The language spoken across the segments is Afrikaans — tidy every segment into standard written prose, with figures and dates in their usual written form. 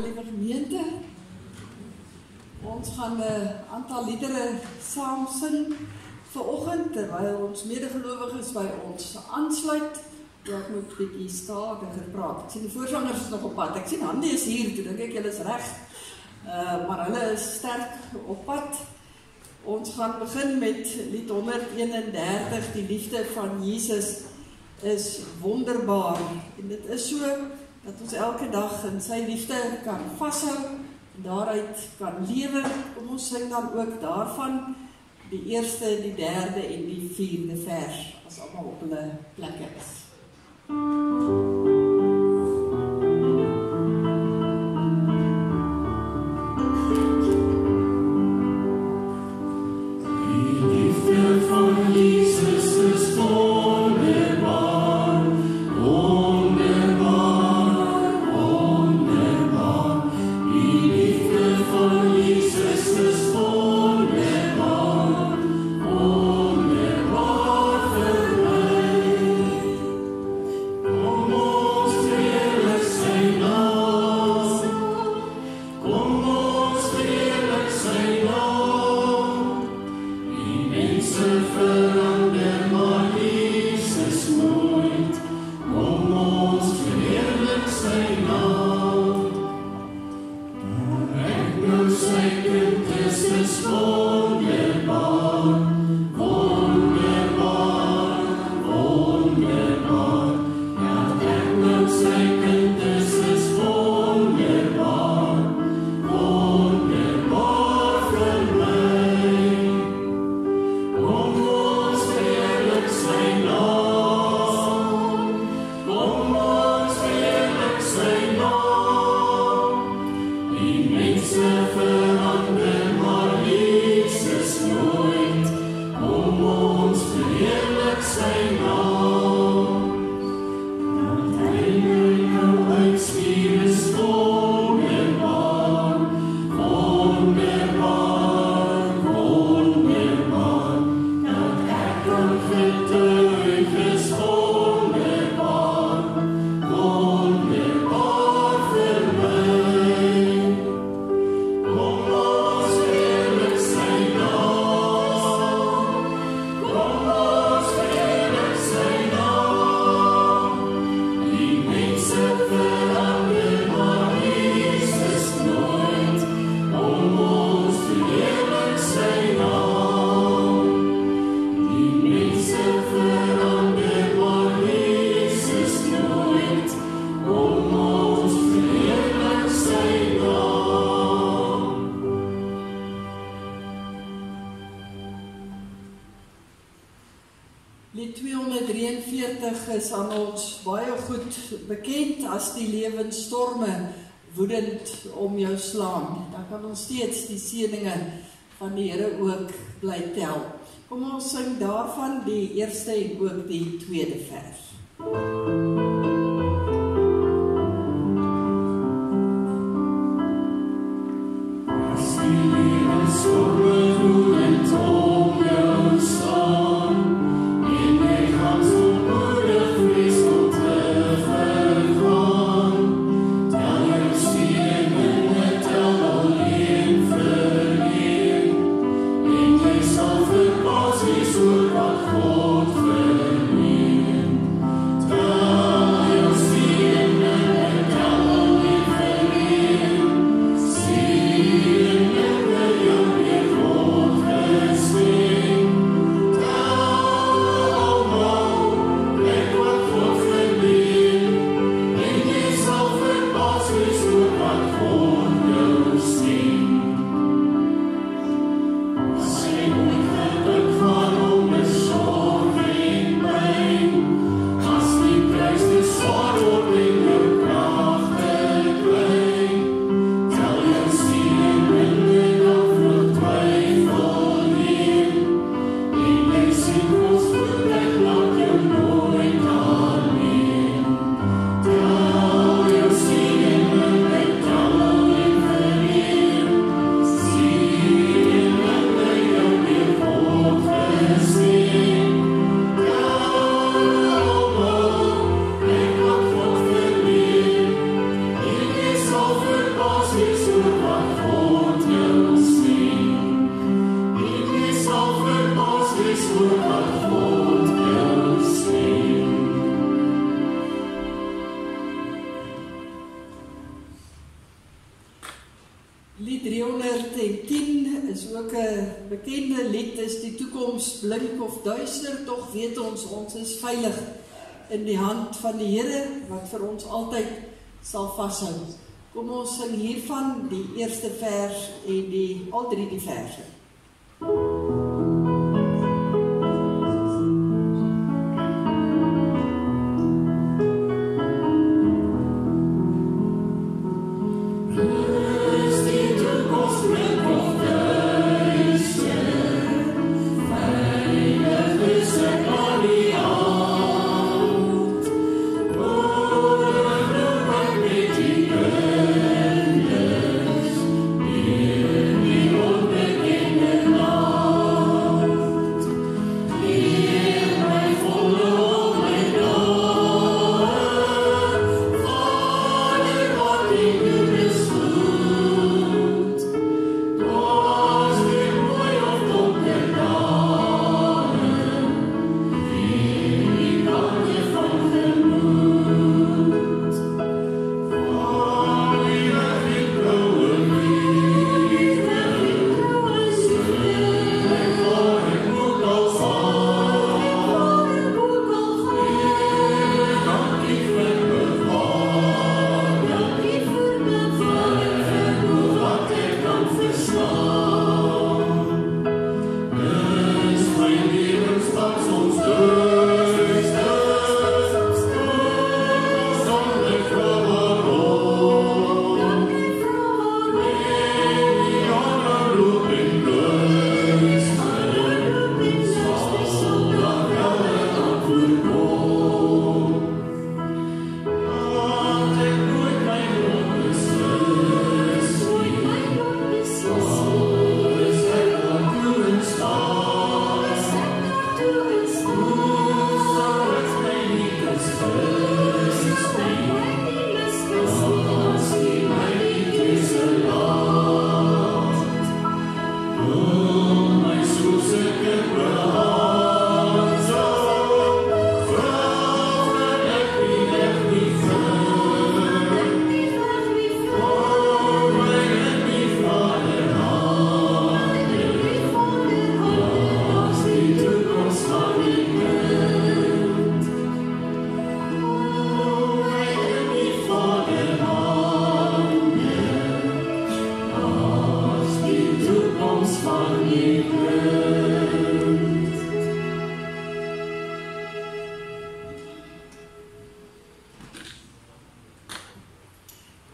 liewe gemeente. Ons gaan 'n aantal liedere saam sing vanoggend terwyl ons medegelowiges by ons aansluit. Ek moet 'n bietjie stadiger praat. Ek sien die voorsangers is nog op pad. Ek sien Handy is hier, toe dink ek julle is reg. Maar hulle is sterk op pad. Ons gaan begin met lied 131, die liefde van Jesus is wonderbaar. En dit is so dat ons elke dag in sy liefde kan vashou, en daaruit kan lewe. Kom ons sing dan ook daarvan die eerste, die derde en die vierde vers, as almal op hulle plekke is. Lied 243 is aan ons baie goed bekend as die lewensstorme woedend om jou slaan. Dan kan ons steeds die seëninge van die Here ook bly tel. Kom ons sing daarvan die eerste en ook die tweede vers. God verneem, Lied 310 is ook 'n bekende lied, is die toekoms blink of duister, tog weet ons is veilig in die hand van die Here, wat vir ons altyd sal vashou. Kom ons sing hiervan die eerste vers en al drie die verse.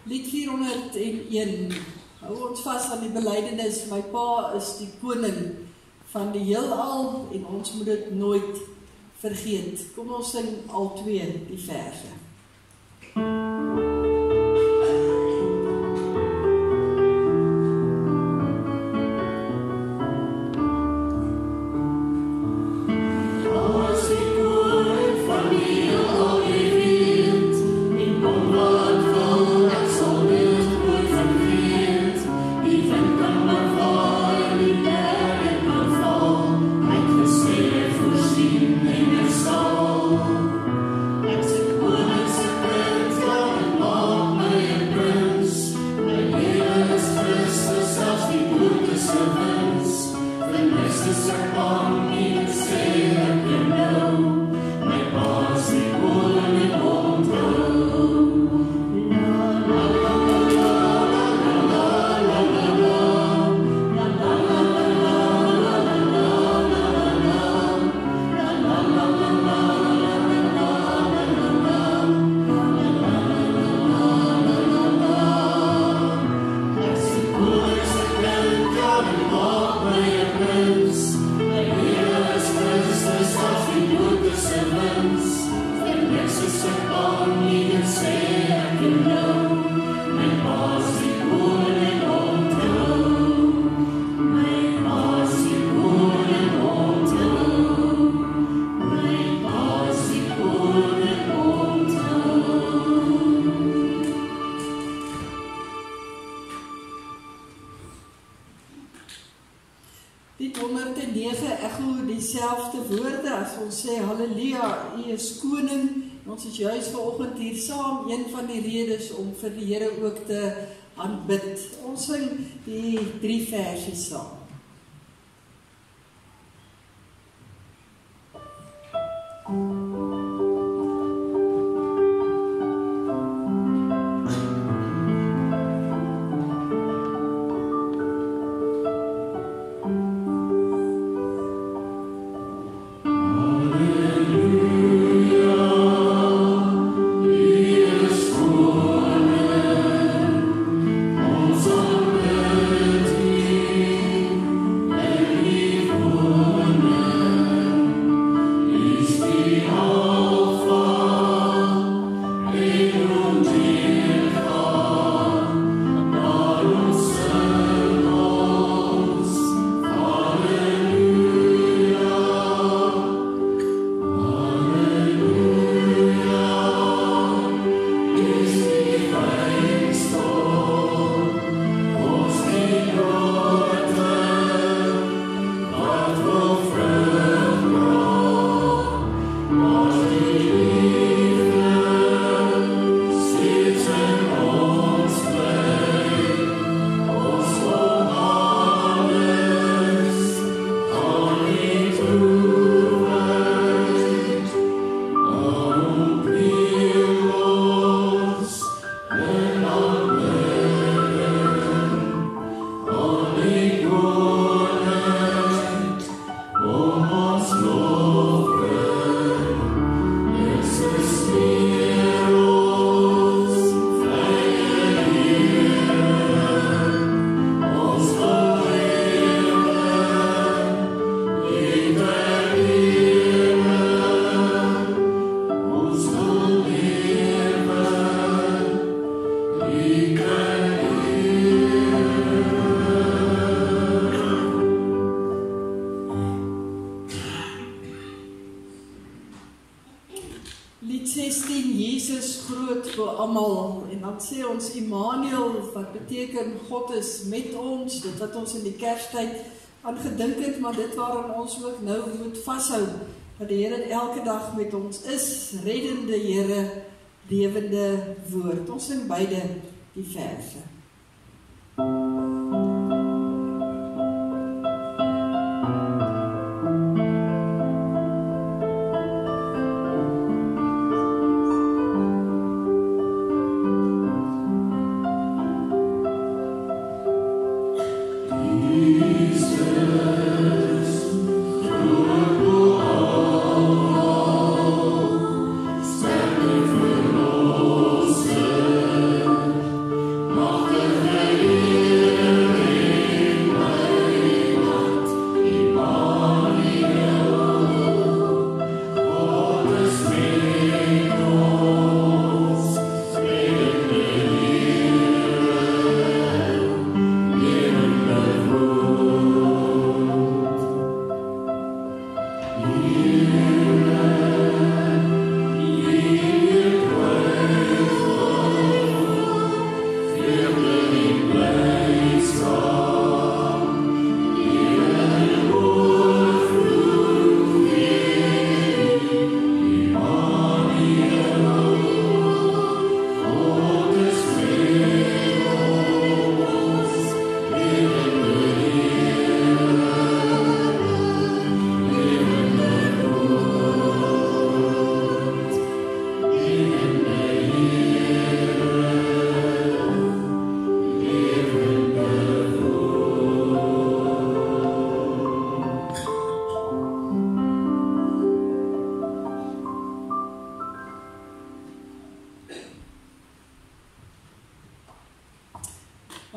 Lied 401, hou ons vas aan die belydenis, my pa is die koning van die heelal en ons moet dit nooit vergeet. Kom ons sing al twee die verse. Die 109 echo dieselfde woorde as ons sê, Halleluja, U is koning Ons is juist vanoggend hier saam, een van die redes om vir die Here ook te aanbid. Ons sing die 3 versies saam. Sê ons Immanuel, wat beteken God is met ons, dit wat ons in die Kerstyd aan gedink het, maar dit waaraan ons ook nou moet vashou, dat die Here elke dag met ons is, reddende Here, lewende woord. Ons sing beide die verse.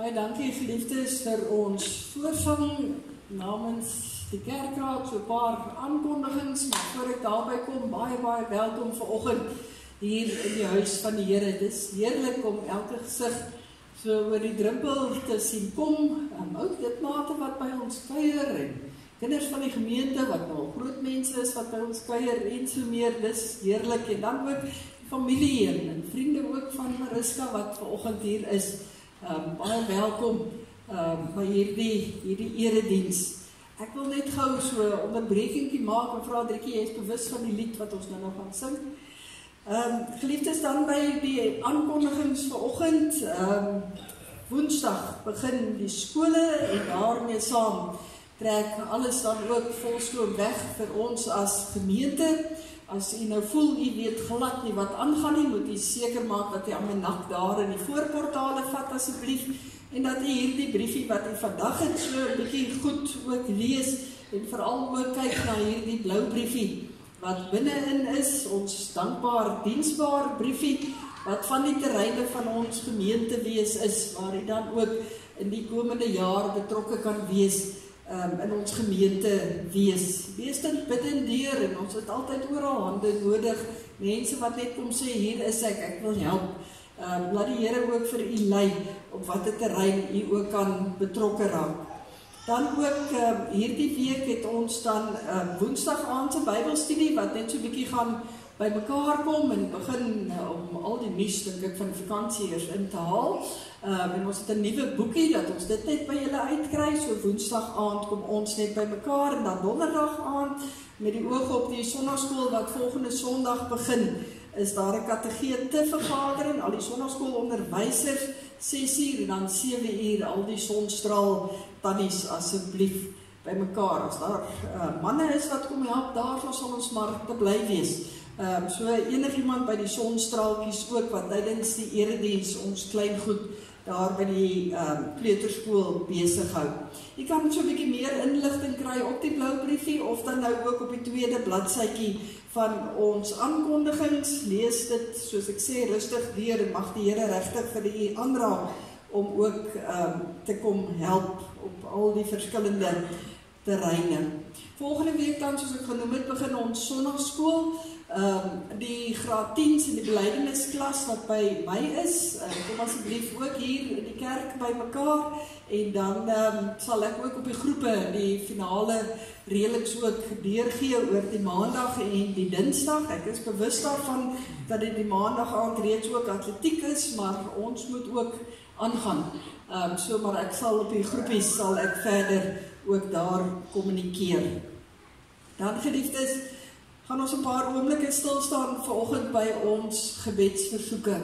Baie dankie geliefdes vir ons voorsang namens die kerkraad, so 'n paar aankondigings, maar voor ek daarby kom, baie welkom vanoggend hier in die huis van die Here. Dit is heerlik om elke gesig so oor die drempel te sien kom, ook lidmate wat by ons kuier en kinders van die gemeente wat nou groot mense is wat by ons kuier en so meer, dis heerlik. En dan ook familie en vriende ook van Mariska wat vanoggend hier is. Baie welkom by hierdie erediens. Ek wil net gou so 'n onderbrekingkie maak en vra Driekie, jy is bewus van die lied wat ons nou gaan sing. Geliefdes, dan by die aankondigings vanoggend, Woensdag begin die skole en daarmee saam trek alles dan ook volstroom weg vir ons as gemeente. As u nou voel, u weet glad nie wat aangaan nie, moet u seker maak dat u almanak daar in die voorportale vat asseblief, en dat u hierdie briefie wat u vandag het so 'n bietjie goed ook lees, en veral ook kyk na hierdie blou briefie wat binne-in is, ons dankbaar, diensbaar briefie, wat van die terreine van ons gemeente wees is, waar u dan ook in die komende jaar betrokke kan wees, in ons gemeente wees. Wees dit bidend deur, en ons het altyd oral hande nodig, mense wat net kom sê, hier is ek wil help. Laat die Here ook vir u lei, op watter terrein u ook kan betrokke raak. Dan ook, hierdie week het ons dan Woensdag aand se Bybelstudie, wat net so 'n bietjie gaan by mekaar kom, en begin om al die nuus, dink ek, van vakansie eers in te haal. En ons het 'n nuwe boekie, dat ons dit net by julle uitkry, so Woensdag aand kom ons net by mekaar, en dan Donderdag aand, met die oog op die sonnaarskool wat volgende Sondag begin, is daar 'n kategete vergadering, al die sonnaarskoolonderwysers, 6:00 en dan 7:00, al die sonstraal tannies asseblief by mekaar. As daar manne is wat kom help, daarvoor sal ons maar te bly wees. So enigiemand by die sonstraaltjies ook, wat tydens die erediens ons klein goed daar by die kleuterskool besig hou. Jy kan so 'n bietjie meer inligting kry op die blou briefie, of dan nou ook op die tweede bladsytjie van ons aankondigings. Lees dit, soos ek sê, rustig deur, en mag die Here regtig vir u aanraak om ook te kom help op al die verskillende terreine. Volgende week dan, soos ek genoem het, begin ons sonnaarskool. Die graad 10s en die belydennisklas wat by my is, kom asseblief ook hier in die kerk by mekaar, en dan sal ek ook op die groepe die finale reëlings ook deurgee oor die maandag en die dinsdag. Ek is bewus daarvan dat dit die maandag aand reeds ook atletiek is, maar ons moet ook aangaan. So maar ek sal op die groepies sal ek verder ook daar kommunikeer. Dan, geliefdes, gaan ons 'n paar oomblikke stil staan vanoggend by ons gebedsversoeke.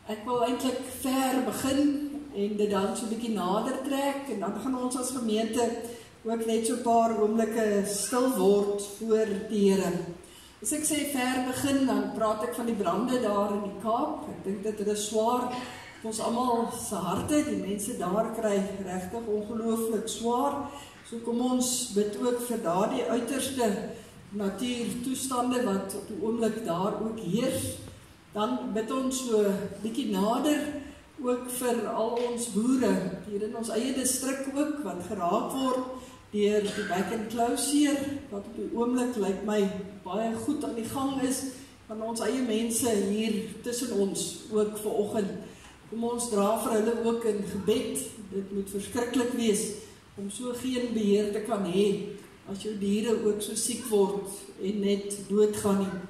Ek wil eintlik ver begin en dit dan so 'n bietjie nader trek, en dan gaan ons as gemeente ook net so 'n paar oomblikke stil word voor die Here. As ek sê ver begin, dan praat ek van die brande daar in die Kaap. Ek dink dit is swaar op ons almal se harte. Die mense daar kry regtig ongelooflik swaar. So kom ons bid ook vir daardie uiterste natuurtoestande wat op die oomblik daar ook heers. Dan bid ons so bietjie nader ook vir al ons boere hier in ons eie distrik ook, wat geraak word deur die back and closure, wat op die oomblik lyk my baie goed aan die gang is, van ons eie mense hier tussen ons ook vanoggend. Kom ons dra vir hulle ook in gebed. Dit moet verskriklik wees om so geen beheer te kan hê as jou diere ook so siek word en net doodgaan nie.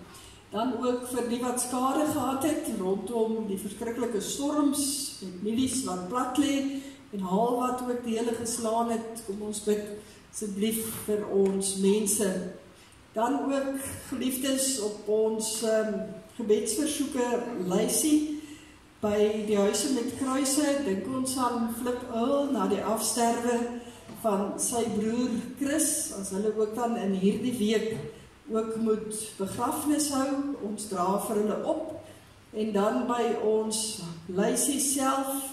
Dan ook vir die wat skade gehad het rondom die verskriklike storms, met milies wat plat lê en haal wat ook die hele geslaan het. Kom ons bid asseblief vir ons mense. Dan ook, geliefdes, op ons gebedsversoeke lysie by die huise met kruise, dink ons aan Flip Earl na die afsterwe van sy broer Chris, as hulle ook dan in hierdie week ook moet begrafnis hou. Ons dra vir hulle op. En dan by ons lysie self,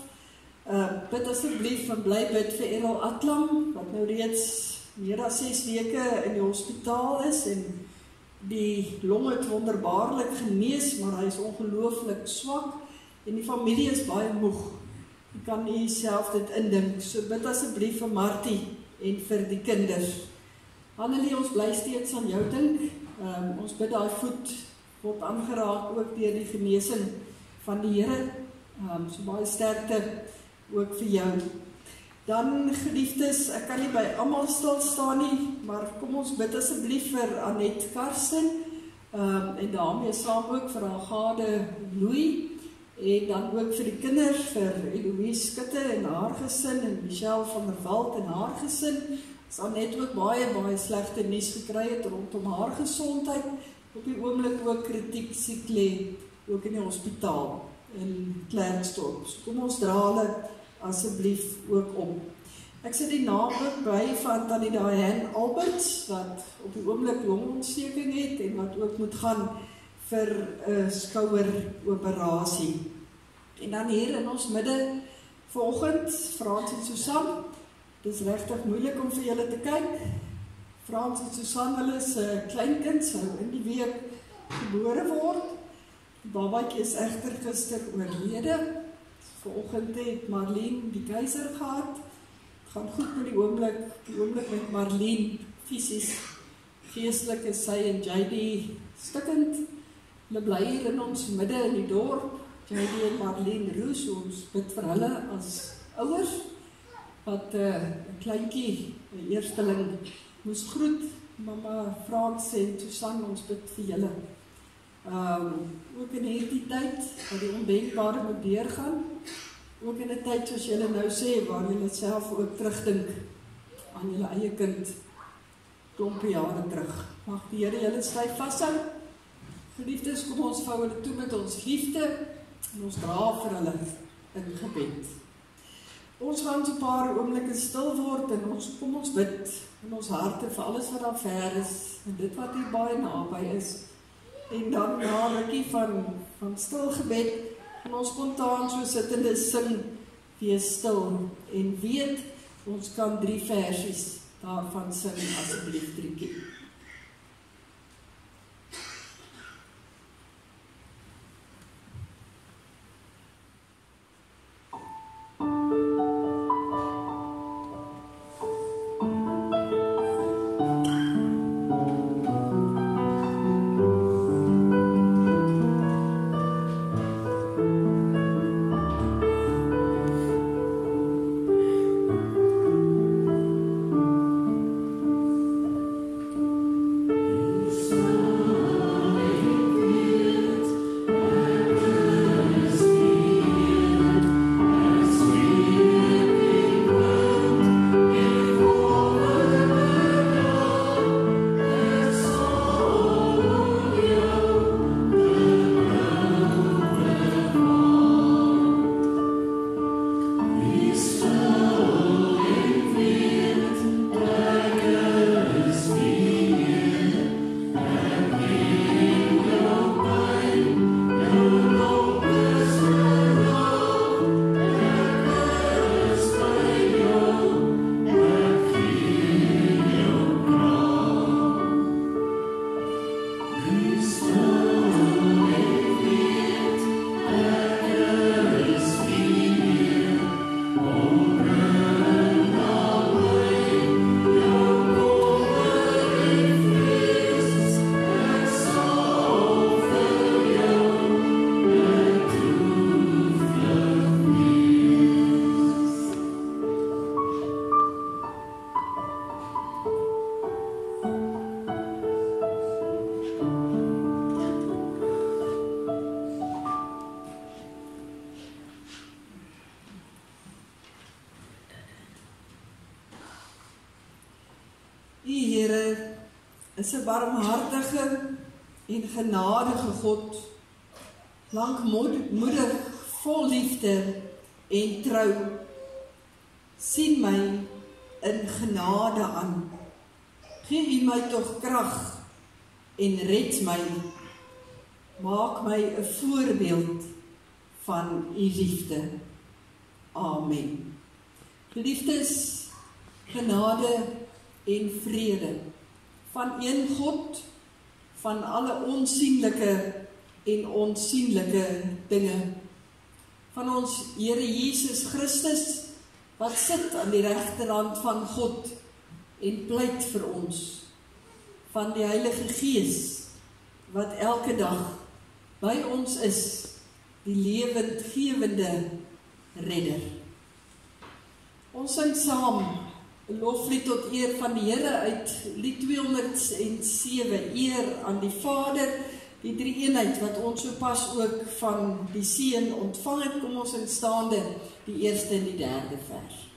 bid asseblief en bly bid vir Errol Atlam, wat nou reeds meer as 6 weke in die hospitaal is, en die long het wonderbaarlik genees, maar hy is ongelooflik swak, en die familie is baie moeg. Jy kan nie self dit indink. So bid asseblief vir Martie en vir die kinders. Annelie, ons bly steeds aan jou dink. Ons bid daai voet word aangeraak ook deur die genesing van die Here. So baie sterkte ook vir jou. Dan, geliefdes, ek kan nie by almal stil staan nie, maar kom ons bid asseblief vir Annette Karsten, en daarmee saam ook vir haar gade Louis, en dan ook vir die kinders, vir Eloise Skutte en haar gesin, en Michelle van der Walt en haar gesin. As Annette ook baie slegte nuus gekry het rondom haar gesondheid, op die oomblik ook kritiek siek lê, ook in die hospitaal in Klerksdorp. So kom ons dra hulle asseblief ook om. Ek sit die naam ook by van Tannie Diane Alberts, wat op die oomblik longontsteking het en wat ook moet gaan vir 'n skoueroperasie. En dan hier in ons midde vanoggend, Frans en Susan. Dit is regtig moeilik om vir julle te kyk. Frans en Susan, hulle is 'n kleinkind, sou in die week gebore word. Die babatjie is egter gister oorlede. Vanoggend het Marlene die keiser gehad. Het gaan goed met die oomblik met Marlene, fisies, geestelik is sy en JD stikkend. Hulle bly hier in ons midde in die dorp. JD en Marlene Roos, ons bid vir hulle as ouers, wat 'n kleintjie, 'n eersteling, moes groet. Mama Frans en Susan, ons bid vir julle. Ook in hierdie tyd, wat die ondenkbare moet deurgaan, ook in 'n tyd soos julle nou sê, waar julle self ook terugdink aan julle eie kind, klompie jare terug. Mag die Here julle styf vashou. Geliefdes, kom ons vou hulle toe met ons liefde, en ons dra vir hulle in gebed. Ons gaan so 'n paar oomblikke stil word, en kom ons bid in ons harte vir alles wat daar ver is, en dit wat hier baie naby is. En dan na 'n rukkie van stil gebed, en ons spontaan so sittende sing, wees stil, en weet, ons kan 3 versies daarvan sing, asseblief 3 keer. Is 'n barmhartige en genadige God, lankmoedig, vol liefde en trou. Sien my in genade aan. Gee U my tog krag en red my. Maak my 'n voorbeeld van U liefde. Amen. Geliefdes, genade en vrede van een God, van alle onsienlike en onsienlike dinge, van ons Here Jesus Christus, wat sit aan die regterhand van God en pleit vir ons, van die Heilige Gees, wat elke dag by ons is, die lewendgewende redder. Ons sing saam 'n loflied tot eer van die Here uit lied 207, eer aan die Vader, die drie-eenheid wat ons sopas ook van die Seun ontvang het. Kom ons in staande, die eerste en die derde vers.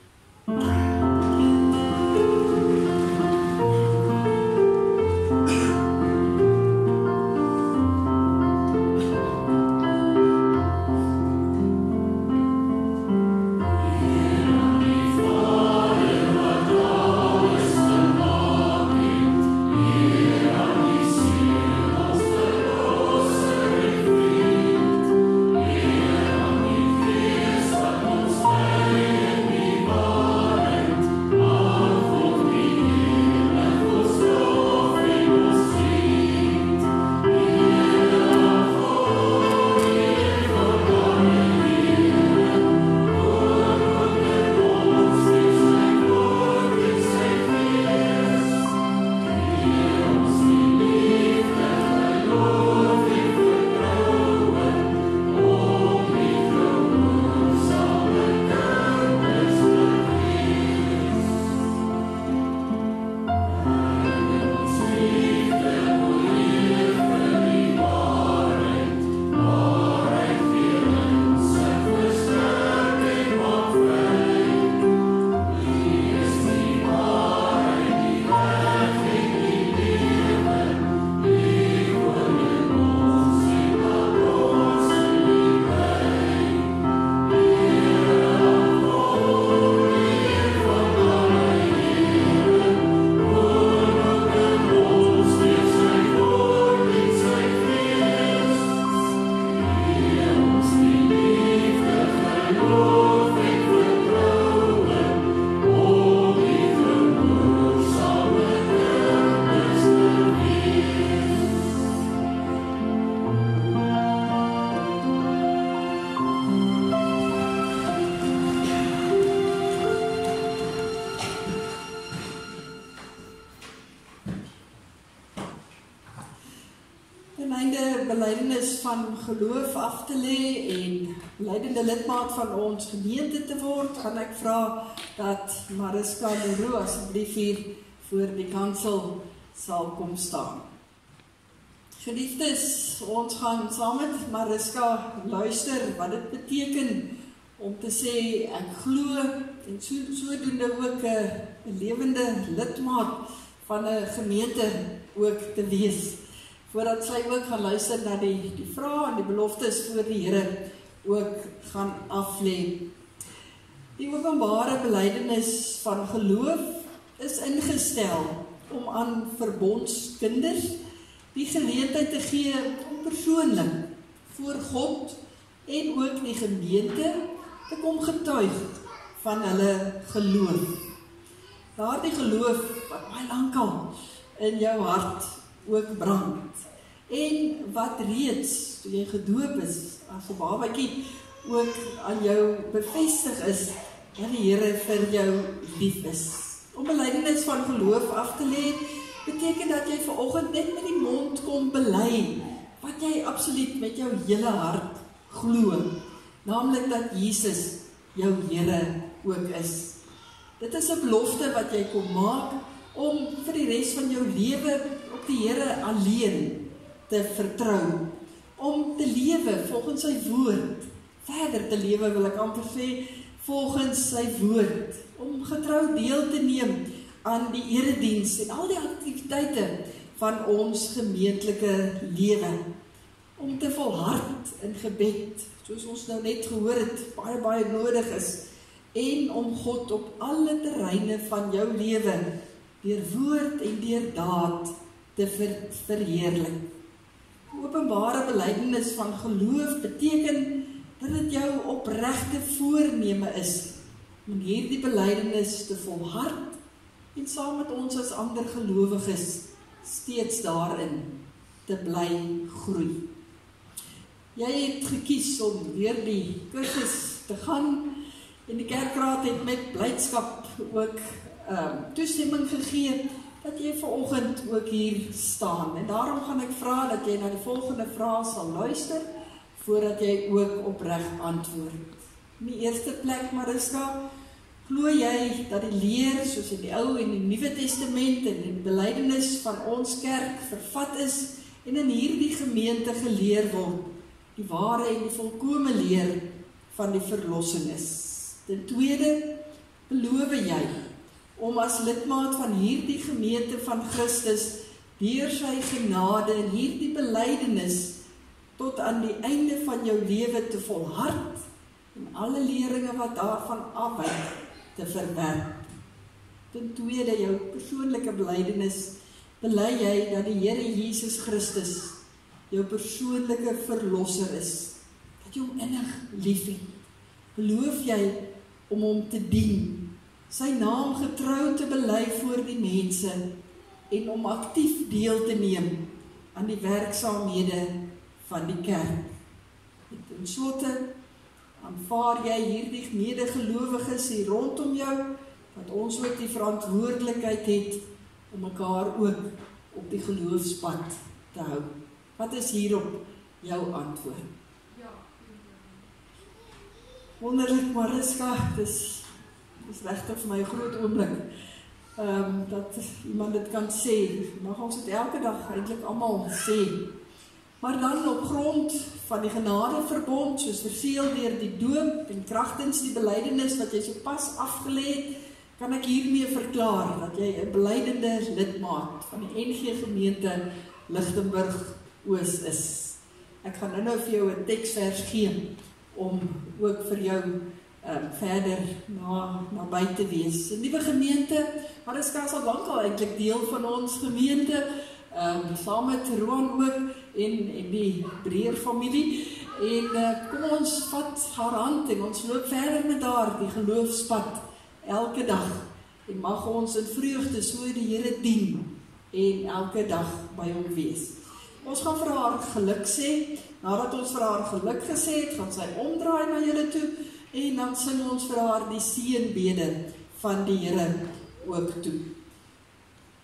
belydenis van geloof af te lê en leidende lidmaat van ons gemeente te word, gaan ek vra dat Mariska Leroux asseblief hier voor die kansel sal kom staan. Geliefdes, ons gaan saam met Mariska luister wat dit beteken om te sê ek glo en sodoende ook 'n lewende lidmaat van 'n gemeente ook te wees, voordat sy ook gaan luister na die vrae en die beloftes voor die Here ook gaan aflê. Die openbare belydenis van geloof is ingestel om aan verbondskinders die geleentheid te gee om persoonlik voor God en ook die gemeente te kom getuig van hulle geloof. Daardie geloof wat baie lankal in jou hart ook brand en wat reeds toe jy gedoop is as 'n babatjie ook aan jou bevestig is dat die Here vir jou lief is. Om belydenis van geloof af te lê beteken dat jy vanoggend net met die mond kom bely wat jy absoluut met jou hele hart glo, naamlik dat Jesus jou Here ook is. Dit is 'n belofte wat jy kom maak om vir die res van jou lewe op die Here alleen te vertrou, om te lewe volgens sy woord, verder te lewe wil ek amper sê, volgens sy woord, om getrou deel te neem aan die erediens en al die aktiwiteite van ons gemeentelike lewe, om te volhard in gebed, soos ons nou net gehoor het, baie nodig is, en om God op alle terreine van jou lewe, deur woord en deur daad, te verheerlik. Openbare belydenis van geloof beteken dat dit jou opregte voorneme is om hierdie belydenis te volhard en saam met ons as ander gelowiges steeds daarin te bly groei. Jy het gekies om weer die kursus te gaan en die kerkraad het met blydskap ook toestemming gegee dat jy vanoggend ook hier staan. En daarom gaan ek vra dat jy na die volgende vrae sal luister voordat jy ook opreg antwoord. In die eerste plek, Mariska, glo jy dat die leer soos in die Ou en die Nuwe Testament en die belydenis van ons kerk vervat is en in hierdie gemeente geleer word, die ware en die volkome leer van die verlossing is? Ten tweede, beloof jy om as lidmaat van hierdie gemeente van Christus deur sy genade en hierdie belydenis tot aan die einde van jou lewe te volhard en alle leringe wat daarvan afwyk te verwerp? Ten tweede, jou persoonlike belydenis, bely jy dat die Here Jesus Christus jou persoonlike verlosser is, dat jy hom innig liefhet? Beloof jy om hom te dien, sy naam getrou te bely voor die mense en om aktief deel te neem aan die werksaamhede van die kerk? En ten slotte, aanvaar jy hierdie medegelowiges hier rondom jou, dat ons ook die verantwoordelikheid het om mekaar ook op die geloofspad te hou? Wat is hierop jou antwoord? Wonderlik, Mariska, dis regtig vir my 'n groot oomblik dat iemand dit kan sê. Mag ons dit elke dag eintlik almal sê. Maar dan op grond van die genadeverbond, soos verseël deur die doop en kragtens die belydenis wat jy sopas afgelê het, kan ek hiermee verklaar dat jy 'n belydende lidmaat van die NG Gemeente Lichtenburg Oos is. Ek gaan nou vir jou 'n teksvers gee om ook vir jou verder naby te wees. 'n Nuwe gemeente, maar dit is al lankal eintlik deel van ons gemeente, saam met Roan ook en die Breer familie. En kom ons vat haar hand en ons loop verder met haar die geloofspad elke dag. En mag ons in vreugde so die Here dien en elke dag by hom wees. Ons gaan vir haar geluk sê. Nadat ons vir haar geluk gesê het, gaan sy omdraai na julle toe en dan sing ons vir haar die seënbede van die Here ook toe.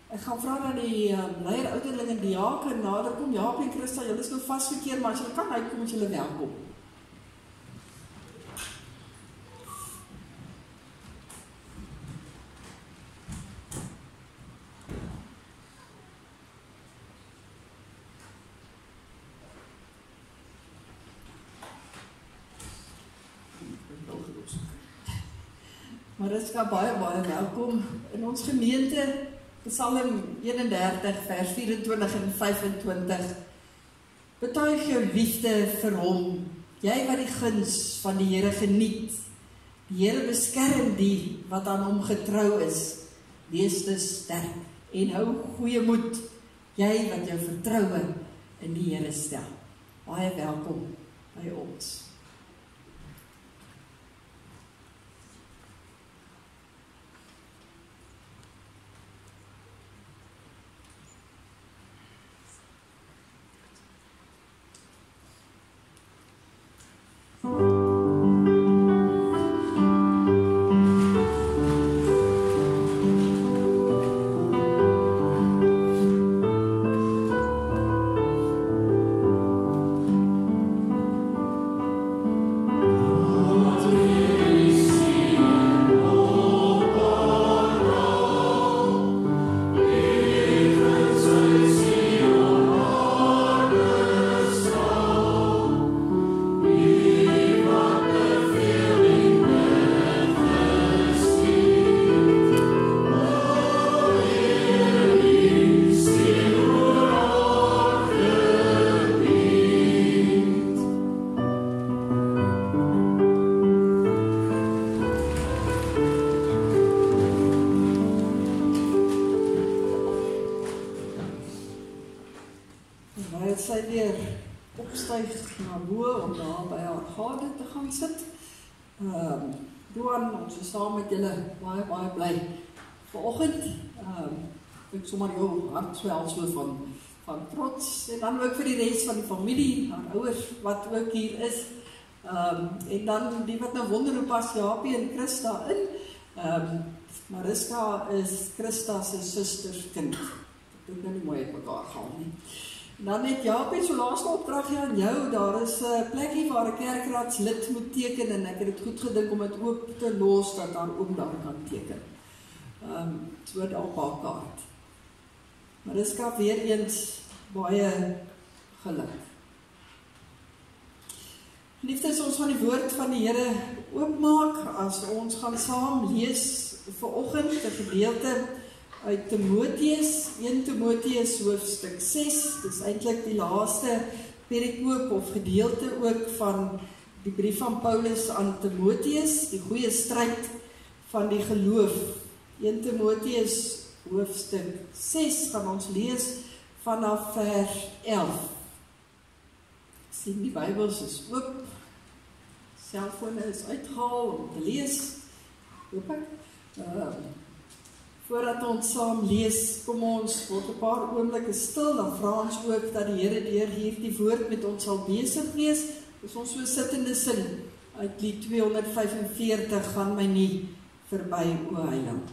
Ek gaan vra dat die leier ouderling en diaken nader kom. Jaap en Christa, julle is nou vasverkeer, maar as julle kan uitkom, is julle welkom. Mariska, baie welkom in ons gemeente, Psalm 31 vers 24 en 25. Betuig jou liefde vir hom, jy wat die guns van die Here geniet. Die Here beskerm die wat aan hom getrou is. Wees dus sterk en hou goeie moed, jy wat jou vertroue in die Here stel. Baie welkom by ons. Sy weer opstyg na bo om daar by haar gade te gaan sit. Doan, ons is saam met julle baie bly vanoggend. Ek sommer jou hart swel so van trots en dan ook vir die res van die familie, haar ouers wat ook hier is. En dan die wat nou wonder hoe pas Japie en Christa in. Mariska is Christa se susterskind. Ek het nou nie mooi op mekaar gaan nie. Dan het Japie so laaste opdrag aan jou, daar is 'n plekkie waar 'n kerkraadslid moet teken en ek het dit goed gedink om dit oop te los dat haar oom daar kan teken. So dalk haar kaart. Maar dis skap weer eens baie geluk. Liefdes, ons gaan die woord van die Here oopmaak as ons gaan saam lees vanoggend 'n gedeelte uit Timoteus, 1 Timoteus hoofstuk 6, dit is eintlik die laaste perikoop of gedeelte ook van die brief van Paulus aan Timoteus, die goeie stryd van die geloof. 1 Timoteus hoofstuk 6 gaan ons lees vanaf vers 11. Ek sien die Bybels is oop, selfone is uitgehaal om te lees, hoop ek. Voordat ons saam lees, kom ons word 'n paar oomblikke stil, dan vra ons ook dat die Here deur hierdie woord met ons sal besig wees. Dis ons so sittende sin uit Lied 245, gaan my nie verby, o Heiland.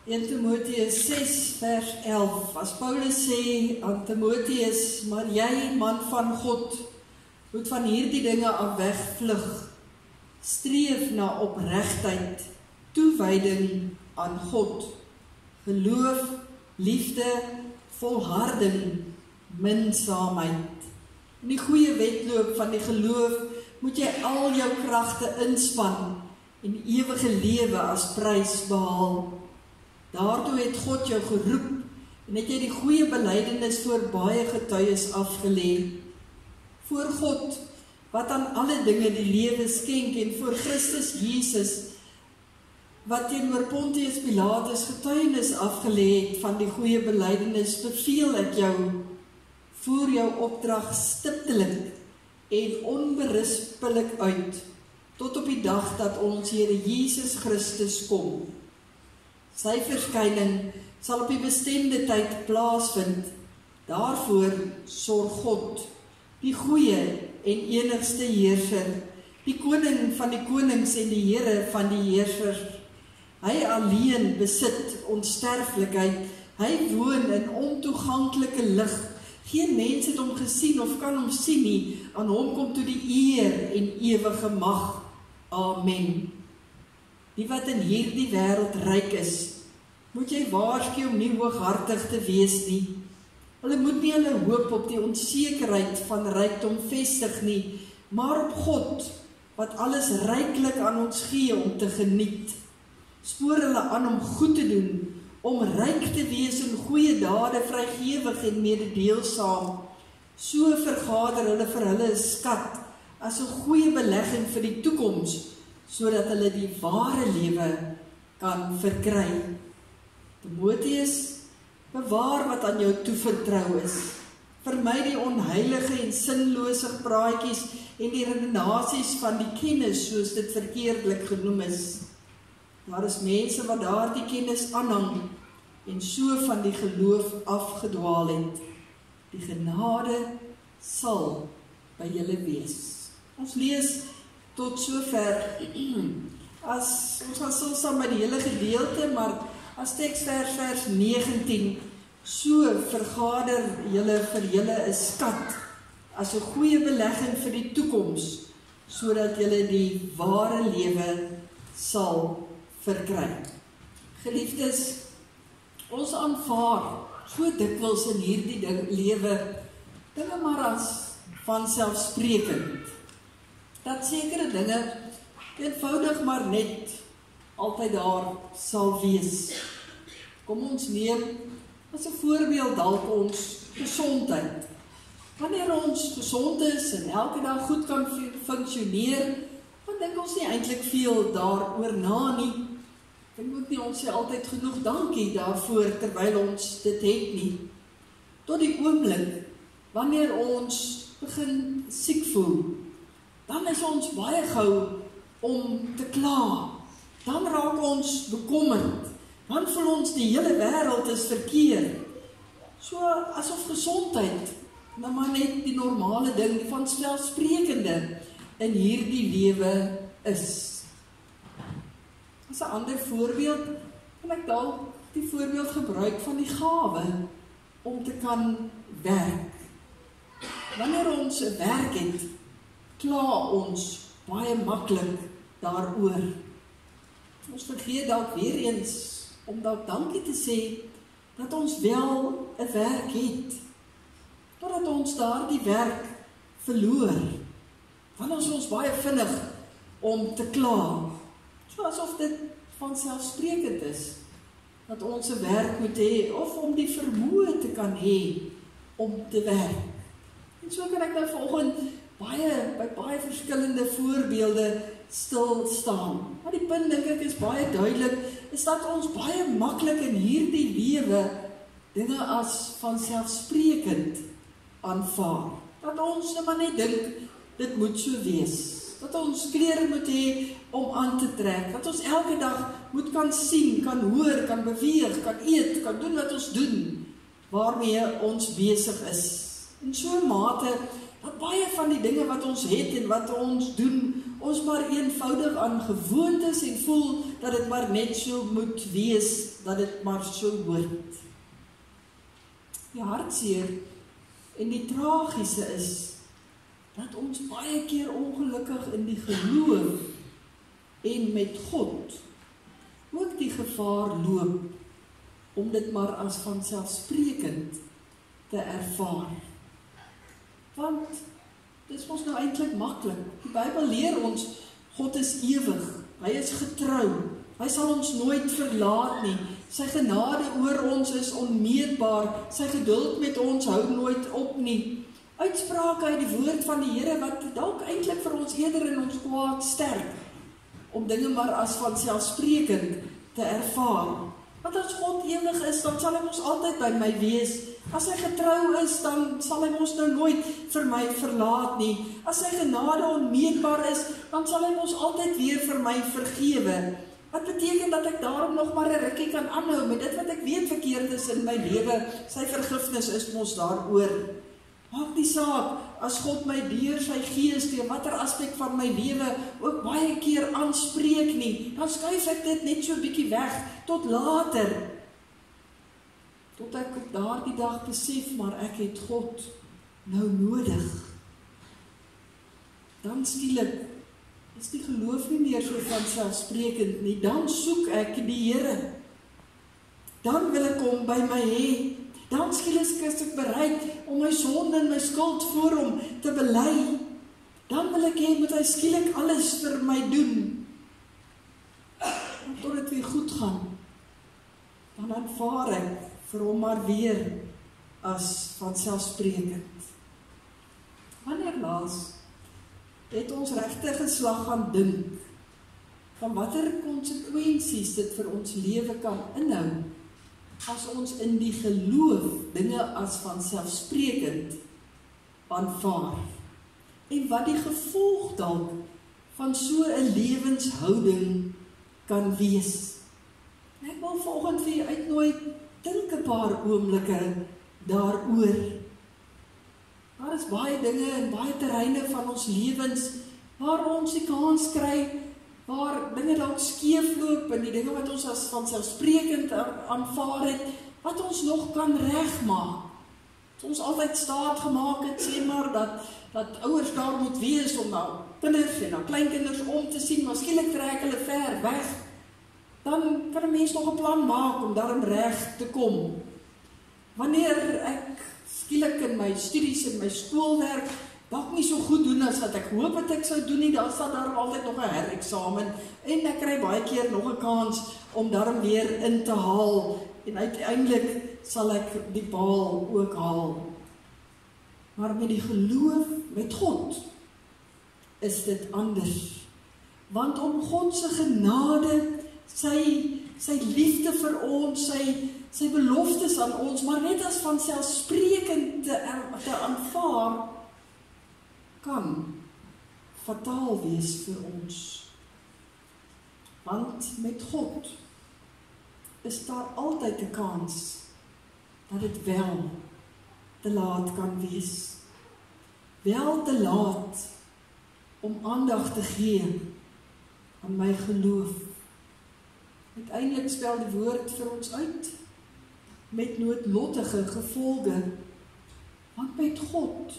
1 Timoteus 6 vers 11, as Paulus sê aan Timoteus, maar jy, man van God, moet van hierdie dinge af wegvlug, streef na opregtheid, toewyding aan God, geloof, liefde, volharding, minsaamheid. In die goeie wedloop van die geloof moet jy al jou kragte inspann en die ewige lewe as prys behaal. Daartoe het God jou geroep en het jy die goeie belydenis voor baie getuies afgelê. Voor God, wat aan alle dinge die lewe skenk en voor Christus Jesus, wat teenoor Pontius Pilatus getuienis afgelê het van die goeie belydenis, beveel ek jou, voer jou opdrag stiptelik en onberispelik uit, tot op die dag dat ons Here Jesus Christus kom. Sy verskyning sal op die bestemde tyd plaasvind. Daarvoor sorg God, die goeie en enigste heerser, die koning van die konings en die Here van die heersers. Hy alleen besit onsterflikheid, hy woon in ontoeganklike lig. Geen mens het hom gesien of kan hom sien nie, aan hom kom toe die eer en ewige mag. Amen. Die wat in hierdie wêreld ryk is, moet jy waarsku om nie hooghartig te wees nie. Hulle moet nie hulle hoop op die onsekerheid van rykdom vestig nie, maar op God, wat alles ryklik aan ons gee om te geniet. Spoor hulle aan om goed te doen, om ryk te wees in goeie dade, vrygewig en mededeelsaam. So vergader hulle vir hulle 'n skat, as 'n goeie belegging vir die toekoms, sodat hulle die ware lewe kan verkry. Timoteus, bewaar wat aan jou toevertrou is. Vermy die onheilige en sinlose praatjies en die redenasies van die kennis, soos dit verkeerdelik genoem is. Daar is mense wat daardie kennis aanhang en so van die geloof afgedwaal het. Die genade sal by julle wees. Ons lees tot sover, as ons gaan stil staan by die hele gedeelte, maar as teksvers vers 19, so vergader julle vir julle 'n skat, as 'n goeie belegging vir die toekoms, sodat julle die ware lewe sal verkry. Geliefdes, ons aanvaar so dikwels in hierdie lewe dinge maar as vanselfsprekend, dat sekere dinge eenvoudig maar net altyd daar sal wees. Kom ons neem as 'n voorbeeld dalk ons gesondheid. Wanneer ons gesond is en elke dag goed kan funksioneer, dan dink ons nie eintlik veel daaroor na nie. Ek moet nie ons sê altyd genoeg dankie daarvoor terwyl ons dit het nie. Tot die oomblik wanneer ons begin siek voel, dan is ons baie gou om te kla. Dan raak ons bekommerd. Dan voel ons die hele wêreld is verkeerd. So asof gesondheid nou maar net die normale ding, die vanselfsprekende in hierdie lewe is. As 'n ander voorbeeld, kan ek dalk die voorbeeld gebruik van die gawe om te kan werk. Wanneer ons 'n werk het, kla ons baie maklik daaroor. Ons vergeet dalk weer eens om dalk dankie te sê dat ons wel 'n werk het, totdat ons daardie werk verloor. Want ons baie vinnig om te kla, so asof dit vanselfsprekend is, dat ons 'n werk moet hê, of om die vermoë te kan hê om te werk. En so kan ek nou vanoggend by baie verskillende voorbeelde stil staan. Maar die punt dink ek is baie duidelik, is dat ons baie maklik in hierdie lewe dinge as vanselfsprekend aanvaar. Dat ons net maar net dink, dit moet so wees. Dat ons klere moet hê om aan te trek. Dat ons elke dag moet kan sien, kan hoor, kan beweeg, kan eet, kan doen wat ons doen, waarmee ons besig is. In so 'n mate, dat baie van die dinge wat ons het en wat ons doen, ons maar eenvoudig aan gewoontes en voel, dat dit maar net so moet wees, dat dit maar so hoort. Die hartseer en die tragiese is, dat ons baie keer ongelukkig in die geloof en met God ook die gevaar loop, om dit maar as vanselfsprekend te ervaar. Want, dit is ons nou eintlik maklik. Die Bybel leer ons, God is ewig, hy is getrou, hy sal ons nooit verlaat nie, sy genade oor ons is onmeetbaar, sy geduld met ons hou nooit op nie. Uitsprake uit die woord van die Here, wat dalk eintlik vir ons eerder in ons kwaad sterk, om dinge maar as vanselfsprekend te ervaar. Want as God ewig is, dan sal hy ons altyd by my wees. As hy getrou is, dan sal hy ons nou nooit vir my verlaat nie. As sy genade onmeetbaar is, dan sal hy ons altyd weer vir my vergewe. Wat beteken dat ek daarom nog maar 'n rukkie kan aanhou met dit wat ek weet verkeerd is in my lewe. Sy vergifnis is mos daaroor. Maak nie saak, as God my deur sy gees deur watter aspek van my lewe ook baie keer aanspreek nie, dan skuif ek dit net so 'n bietjie weg, tot later. Tot ek op daardie dag besef, maar ek het God nou nodig. Dan skielik is die geloof nie meer so vanselfsprekend nie, dan soek ek die Here. Dan wil ek hom by my hê. Dan skielik is ek bereid om my sonde en my skuld voor hom te bely. Dan wil ek hê, moet hy skielik alles vir my doen. Tot dit weer goed gaan. Dan aanvaar ek vir hom maar weer as vanselfsprekend. Wanneer laas het ons regtig geslag gaan dink van watter konsekwensies dit vir ons lewe kan inhou, as ons in die geloof dinge as vanselfsprekend aanvaar, en wat die gevolg dalk van so 'n lewenshouding kan wees. Ek wil vanoggend vir julle uitnooi, dink 'n paar oomblikke daaroor. Daar is baie dinge en baie terreine van ons lewens waar ons die kans kry, waar dinge dalk skeefloop en die dinge wat ons as vanselfsprekend aanvaar het, wat ons nog kan regmaak. Ons altyd staat gemaak het, sê maar, dat ouers daar moet wees om na kinders en na kleinkinders om te sien, maar skielik trek hulle ver weg. Dan kan 'n mens nog 'n plan maak om daarin reg te kom. Wanneer ek skielik in my studies en my skoolwerk dalk nie so goed doen as wat ek hoop dat ek sou doen nie, dan sal daar altyd nog 'n hereksamen en ek kry baie keer nog 'n kans om daarom weer in te haal en uiteindelik sal ek die paal ook haal. Maar met die geloof met God is dit anders. Want om God se genade, sy liefde vir ons, sy beloftes aan ons, maar net as vanselfsprekend te aanvaar, kan fataal wees vir ons. Want met God is daar altyd 'n kans dat dit wel te laat kan wees. Wel te laat om aandag te gee aan my geloof. Uiteindelik spel die woord vir ons uit met noodlottige gevolge. Want met God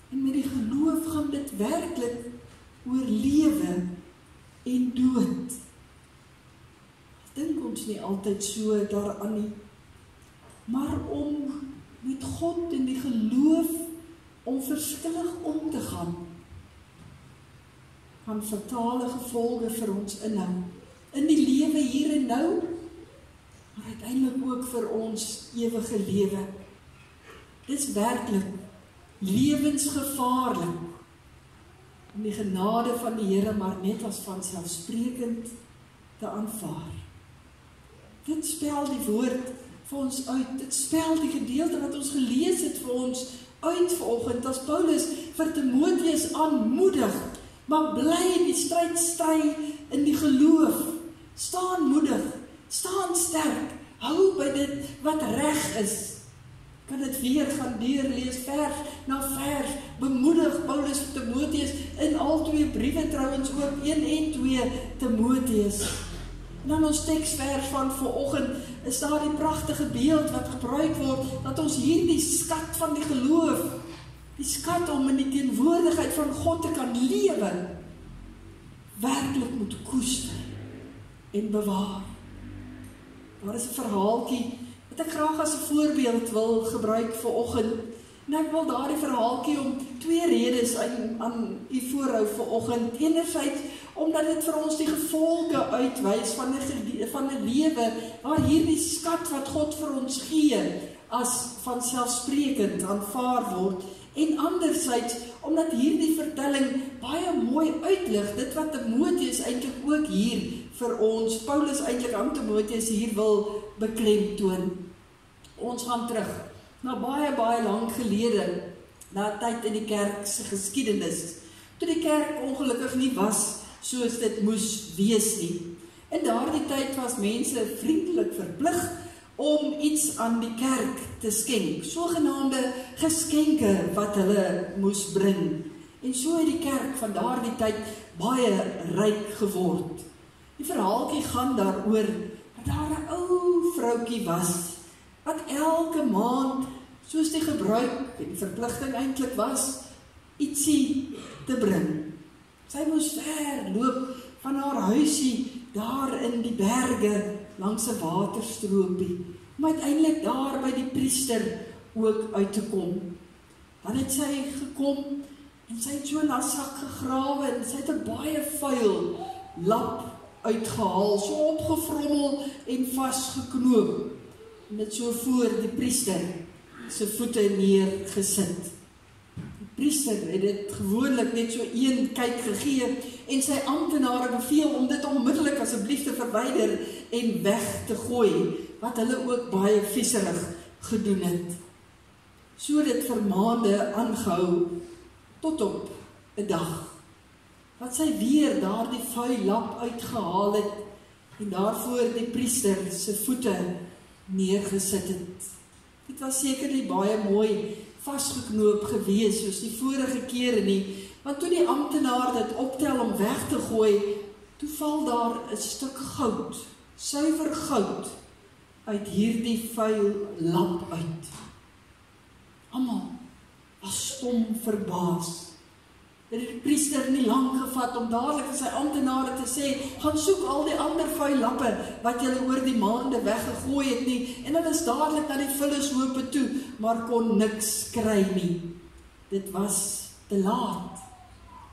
en met die geloof gaan dit werklik oor lewe en dood. Dink ons nie altyd so daaraan nie. Maar om met God en die geloof om verskillig om te gaan, kan fatale gevolge vir ons inhou. In die lewe hier en nou, maar uiteindelik ook vir ons ewige lewe. Dis werklik lewensgevaarlik om die genade van die Here maar net as vanselfsprekend te aanvaar. Dit spel die woord vir ons uit, dit spel die gedeelte wat ons gelees het vir ons uit vanoggend, as Paulus vir Timoteus aanmoedig, maar bly die stryd stry in die geloof, staan moedig, staan sterk, hou by dit wat reg is. Kan dit weer gaan deurlees, vers na vers, bemoedig Paulus vir Timoteus in al twee briewe trouwens ook, 1 en 2 Timoteus. En dan ons teksvers van vanoggend is daar die pragtige beeld wat gebruik word, dat ons hierdie skat van die geloof, die skat om in die teenwoordigheid van God te kan lewe, werklik moet koester en bewaar. Daar is 'n verhaaltjie wat ek graag as 'n voorbeeld wil gebruik vanoggend. En ek wil daardie verhaaltjie om 2 redes aan u voorhou vanoggend. Enerzijds omdat dit vir ons die gevolge uitwys van 'n lewe waar hierdie skat wat God vir ons gee as vanselfsprekend aanvaar word. En anderzijds omdat hierdie vertelling baie mooi uitlig dit wat Timoteus eintlik ook hier vir ons, Paulus eintlik aan Timoteus hier wil beklemtoon. Ons gaan terug na baie lank gelede, na 'n tyd in die kerk se geskiedenis, toe die kerk ongelukkig nie was soos dit moes wees nie. In daardie tyd was mense vriendelik verplig om iets aan die kerk te skenk, sogenaamde geskenke wat hulle moes bring. En so het die kerk van daardie tyd baie ryk geword. Die verhaaltjie gaan daaroor dat daar 'n ou vroutjie was, wat elke maand, soos die gebruik en die verpligting eintlik was, ietsie te bring. Sy moes ver loop van haar huisie daar in die berge langs 'n waterstroopie, om uiteindelik daar by die priester ook uit te kom. Dan het sy gekom en sy het so in haar sak gegrawe en sy het 'n baie vuil lap uitgehaal, so opgevrommel en vasgeknoop. En dit so voor die priester se voete neergesit. Die priester het dit gewoonlik net so een kyk gegee en sy amptenare beveel om dit onmiddellik asseblief te verwyder en weg te gooi, wat hulle ook baie vieserig gedoen het. So dit vir maande aangehou, tot op 'n dag, wat sy weer daardie vuil lap uitgehaal het en daarvoor die priester se voete neergesit het. Dit was seker nie baie mooi vasgeknoop gewees soos die vorige kere nie, want toe die amptenaar dit optel om weg te gooi, toe val daar 'n stuk goud, suiwer goud, uit hierdie vuil lap uit. Almal was stom verbaas. Het die priester nie lank gevat om dadelik aan sy amptenare te sê, gaan soek al die ander vuil lappe wat julle oor die maande weggegooi het nie, en hulle is dadelik na die vullishope toe, maar kon niks kry nie. Dit was te laat.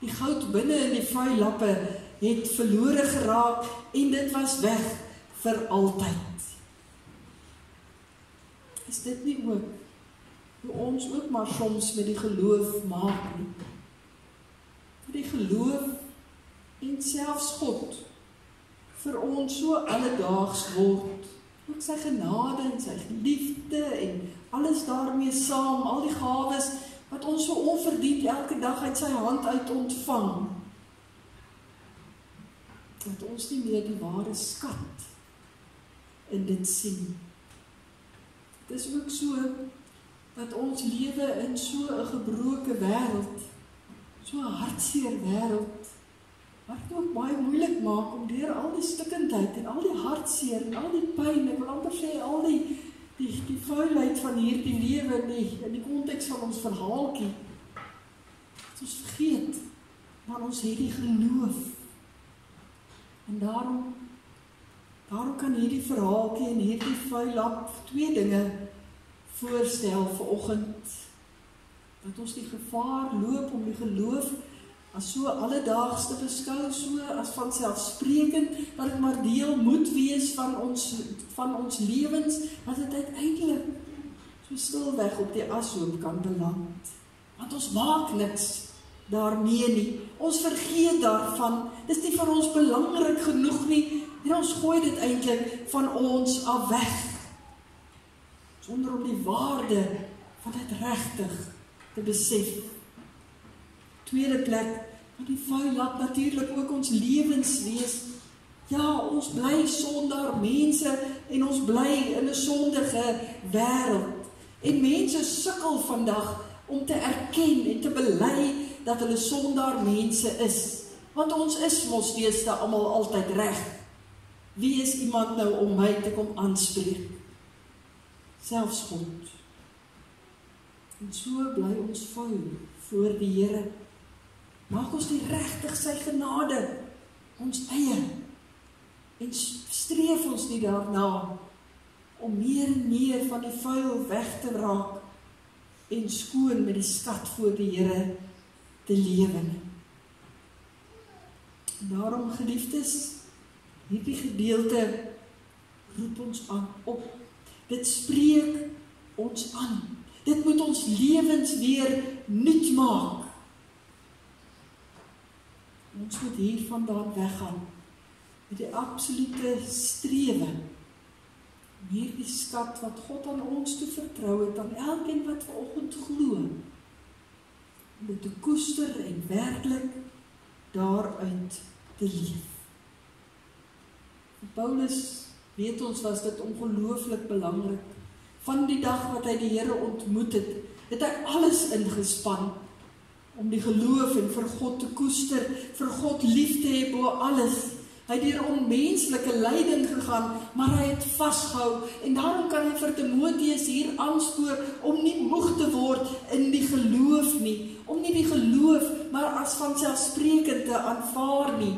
Die goud binne in die vuil lappe het verlore geraak en dit was weg vir altyd. Is dit nie ook hoe ons ook maar soms met die geloof maak nie? Die geloof en selfs God vir ons so alledaags word. Ook sy genade en sy liefde en alles daarmee saam, al die gawes wat ons so onverdiend elke dag uit sy hand uit ontvang. Dat ons nie meer die ware skat in dit sien. Het is ook so dat ons lewe in so 'n gebroke wêreld, so 'n hartseer wêreld, wat dit ook baie moeilik maak om deur al die stikkindheid en al die hartseer en al die pyn, ek wil amper sê al die vuilheid van hierdie lewe in die konteks van ons verhaaltjie, dat ons vergeet, maar ons het die geloof. En daarom kan hierdie verhaaltjie en hierdie vuil lap 2 dinge voorstel vanoggend. Dat ons die gevaar loop om die geloof as so alledaags te beskou, so as vanselfsprekend, dat dit maar deel moet wees van ons lewens, dat dit uiteindelik so stilweg op die ashoop kan beland. Want ons maak niks daarmee nie. Ons vergeet daarvan. Dis nie vir ons belangrik genoeg nie, en ons gooi dit eintlik van ons af weg, sonder om die waarde van dit regtig te besef. Tweede plek, want die vuil lap natuurlik ook ons lewens wees. Ja, ons bly sondaar mense en ons bly in 'n sondige wêreld. En mense sukkel vandag om te erken en te bely dat hulle sondaar mense is. Want ons is mos deesdae almal altyd reg. wie is iemand nou om my te kom aanspreek? Selfs God. En so bly ons vou voor die Here. Maak ons die regtig sy genade, ons eie, en streef ons nie daarna, om meer en meer van die vuil weg te raak, en skoon met die skat voor die Here te lewe. Daarom, geliefdes, hierdie gedeelte roep ons aan op. Dit spreek ons aan. Dit moet ons lewens weer nuut maak. Ons moet hiervandaan weggaan met die absolute strewe om hierdie skat wat God aan ons toe vertrou het, aan elkeen wat vanoggend glo, om dit te koester en werklik daaruit te leef. Vir Paulus, weet ons, was dit ongelooflik belangrik. Van die dag wat hy die Here ontmoet het, het hy alles ingespan om die geloof en vir God te koester, vir God lief te hê bo alles. Hy het deur onmenslike lyding gegaan, maar hy het vasgehou, en daarom kan hy vir Timoteus hier aanspoor om nie moeg te word in die geloof nie, om nie die geloof, maar as vanselfsprekend te aanvaar nie,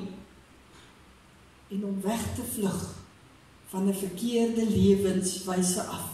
en om weg te vlug van 'n verkeerde lewenswyse af.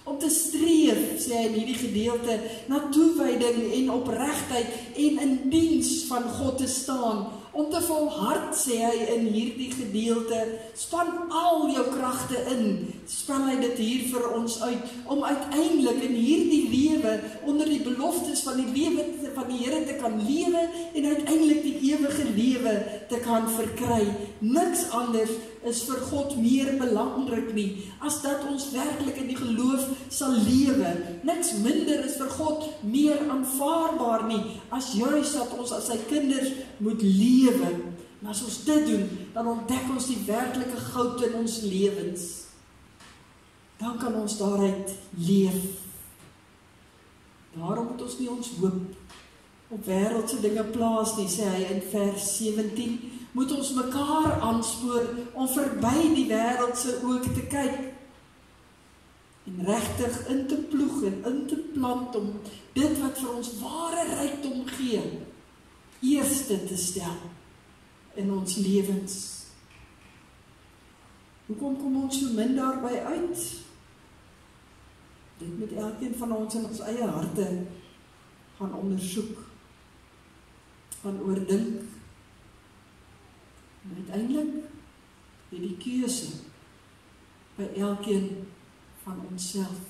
Om te streef, sê hy in hierdie gedeelte, na toewyding en opregtheid en in diens van God te staan. Om te volhard, sê hy in hierdie gedeelte, span al jou kragte in, span hy dit hier vir ons uit, om uiteindelik in hierdie lewe, onder die beloftes van die lewe van die Here te kan lewe, en uiteindelik die ewige lewe te kan verkry. Niks anders is vir God meer belangrik nie, as dat ons werklik in die geloof sal lewe. Niks minder is vir God meer aanvaarbaar nie, as juist dat ons as sy kinders moet lewe. En as ons dit doen, dan ontdek ons die werklike goud in ons lewens. Dan kan ons daaruit leef. Daarom moet ons nie ons hoop op wêreldse dinge plaas nie, sê hy in vers 17, moet ons mekaar aanspoor om verby die wêreldse ook te kyk, en regtig in te ploeg en in te plant om dit wat vir ons ware rykdom gee, eerste te stel in ons lewens. Hoekom kom ons so min daarby uit? Dit moet elkeen van ons in ons eie harte gaan ondersoek, gaan oordink, en uiteindelik het die keuse by elkeen van onsself.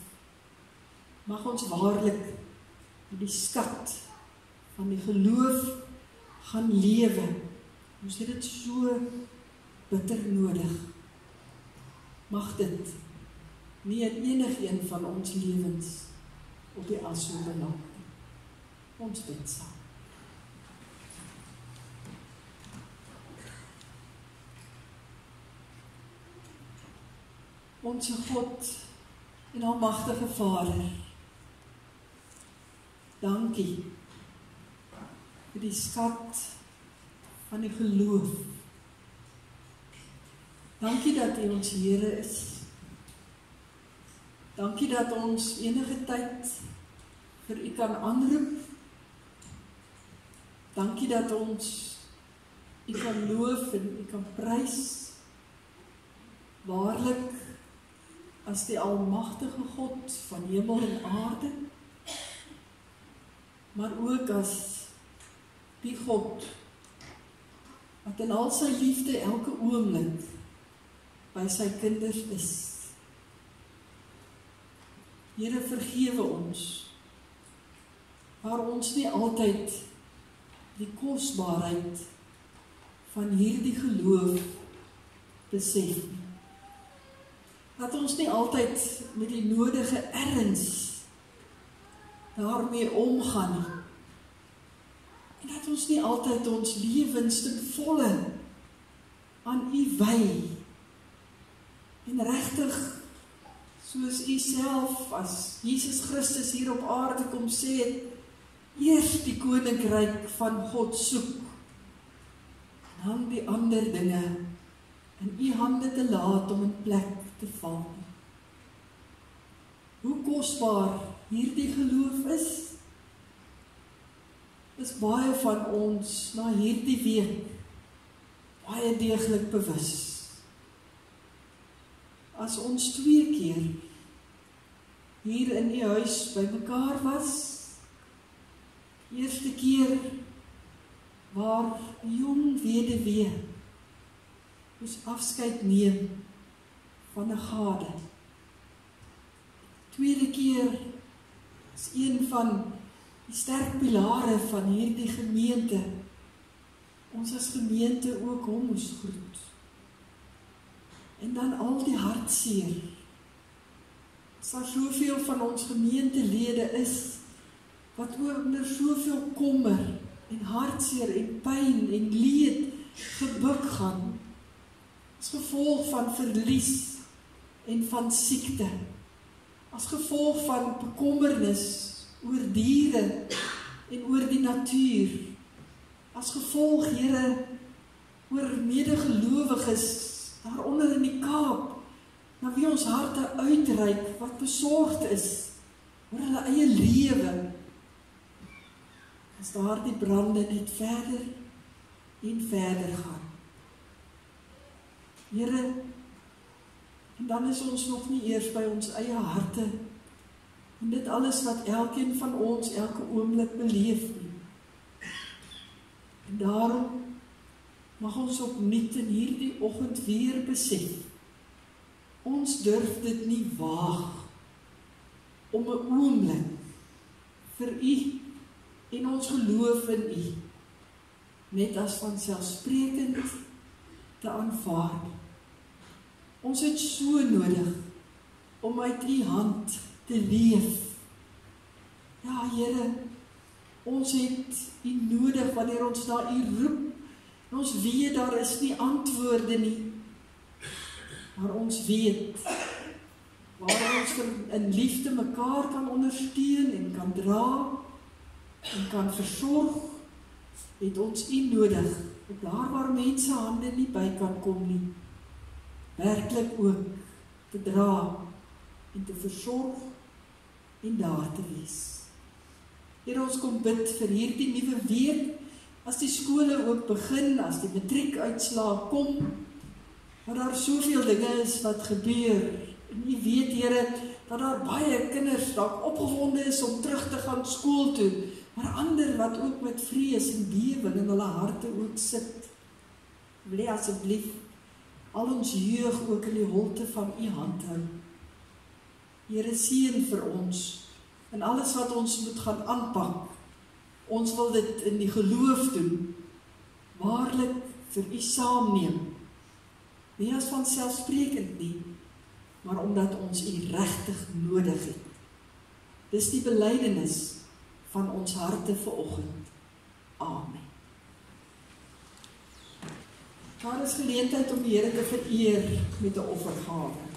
Mag ons waarlik die skat van die geloof gaan lewe. Ons het dit so bitter nodig. Mag dit nie in enigeen van ons lewens op die alsoen beland nie. Ons bid saam. Onse God en almagtige Vader, dankie vir die skat van die geloof. Dankie dat U ons Here is. Dankie dat ons enige tyd vir U kan aanroep. Dankie dat ons U kan loof en U kan prys. Waarlik as die almagtige God van hemel en aarde, maar ook as die God wat in al sy liefde elke oomblik by sy kinders is. Here, vergewe ons, waar ons nie altyd die kosbaarheid van hierdie geloof besef nie. Dat ons nie altyd met die nodige erns daarmee omgaan nie. En dat ons nie altyd ons lewens ten volle aan U wy. En regtig, soos U self as Jesus Christus hier op aarde kom sê het, eers die koninkryk van God soek. En dan die ander dinge in U hande te laat om in plek te val nie. Hoe kosbaar hierdie geloof is baie van ons na hierdie week baie deeglik bewus. As ons 2 keer hier in U huis by mekaar was, eerste keer waar jong weduwee moes afskeid neem van 'n gade. Tweede keer is een van die sterk pilare van hierdie gemeente. Ons as gemeente ook hom moes groet. En dan al die hartseer. As daar soveel van ons gemeentelede is, wat onder soveel kommer en hartseer en pyn en leed gebuk gaan, as gevolg van verlies en van siekte, as gevolg van bekommernis oor diere en oor die natuur, as gevolg, Here, oor medegelowiges daaronder in die Kaap, na wie ons harte uitreik, wat besorgd is oor hulle eie lewe, as daar die brande net verder en verder gaan. Here, en dan is ons nog nie eers by ons eie harte, en dit alles wat elkeen van ons elke oomblik beleef nie. En daarom mag ons opnuut in hierdie oggend weer besef, ons durf dit nie waag om 'n oomblik vir U en ons geloof in U net as vanselfsprekend te aanvaar. Ons het so nodig om uit U hand te leef. Ja, Here, ons het U nodig wanneer ons na U roep. En ons weet daar is nie antwoorde nie, maar ons weet waar ons in liefde mekaar kan ondersteun en kan dra en kan versorg, het ons U nodig, op daar waar mense hande nie by kan kom nie, werklik ook te dra en te versorg en daar te wees. Here, ons kom bid vir hierdie nuwe week, as die skole ook begin, as die matriekuitslae kom, dat daar soveel dinge is wat gebeur. En U weet, Here, dat daar baie kinders dalk opgewonde is om terug te gaan skool toe, maar ander wat ook met vrees en bewering in hulle harte ook sit. Wil asseblief al ons jeug ook in die holte van U hand hou. Here, seën vir ons en alles wat ons moet gaan aanpak. Ons wil dit in die geloof doen, waarlik vir U saamneem. Nie as vanselfsprekend nie, maar omdat ons U regtig nodig het. Dis die belydenis van ons harte vanoggend. Amen. Daar is geleentheid om die Here te vereer met 'n offergawe.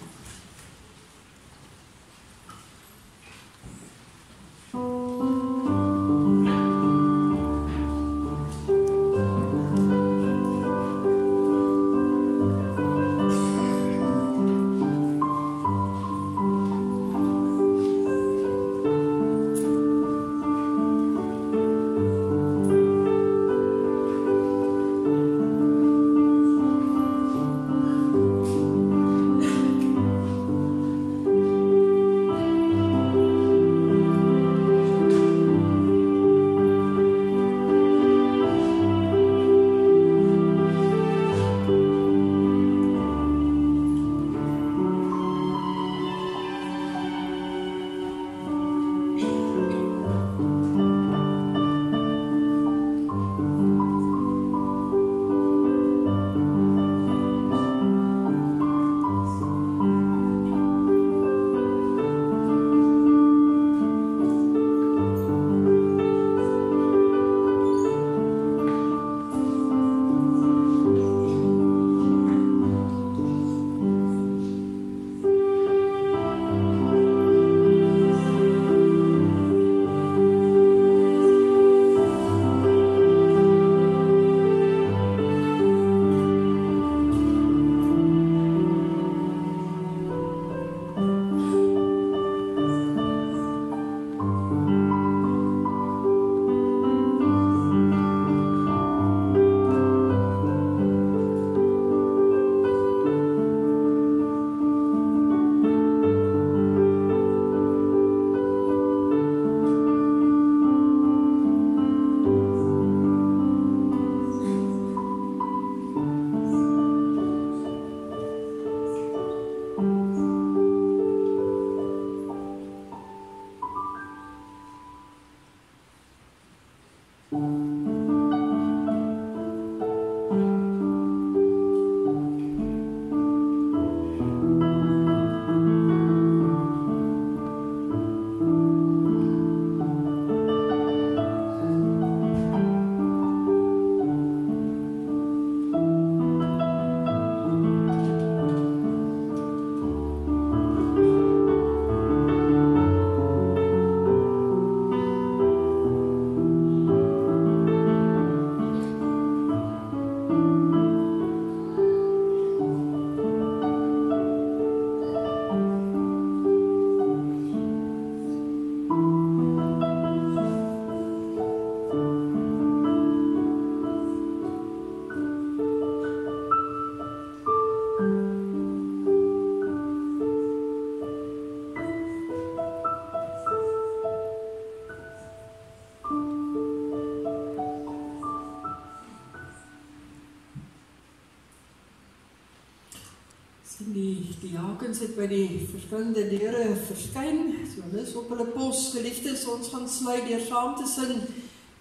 Elkens het by die verskillende deure verskyn, so dis op hulle pos, geliefdes, ons gaan sluit deur saam te sing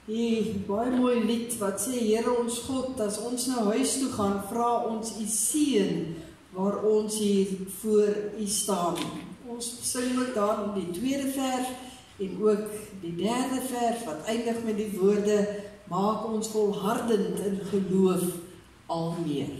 die baie mooi lied wat sê, Here ons God, as ons nou huis toe gaan, vra ons U seën, waar ons hier voor U staan. Ons sing ook daar in die tweede vers, en ook die derde vers, wat eindig met die woorde, maak ons volhardend in geloof al meer.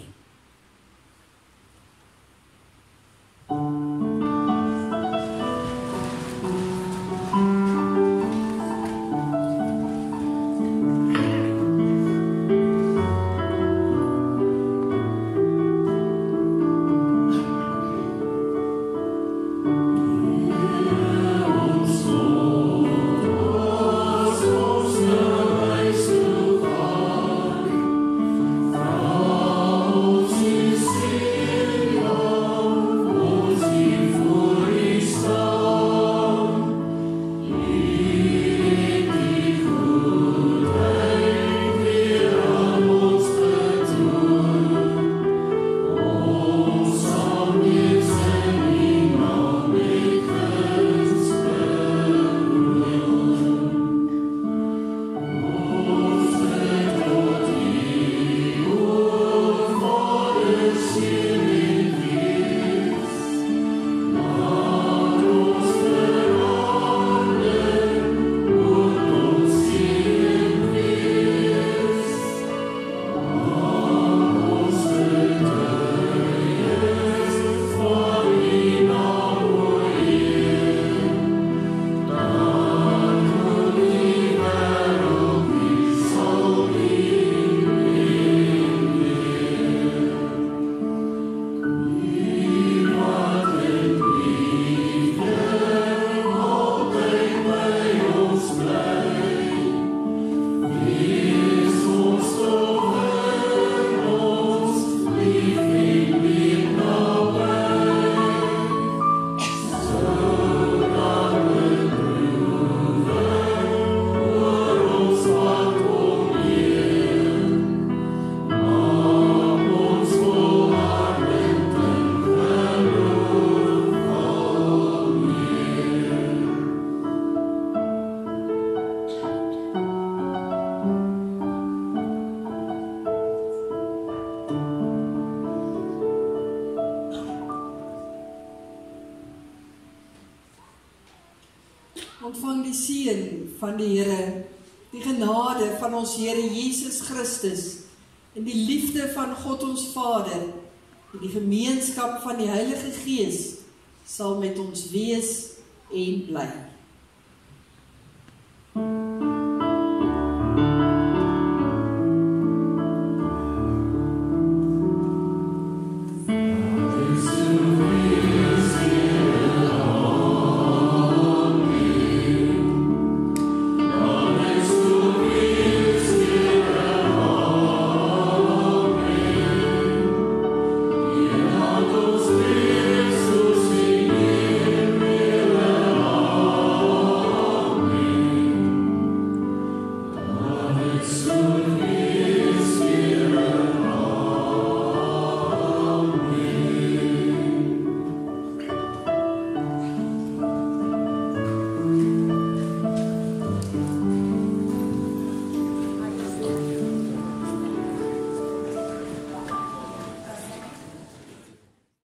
Ontvang die seën van die Here, die genade van ons Here Jesus Christus, en die liefde van God ons Vader, en die gemeenskap van die Heilige Gees, sal met ons wees en bly.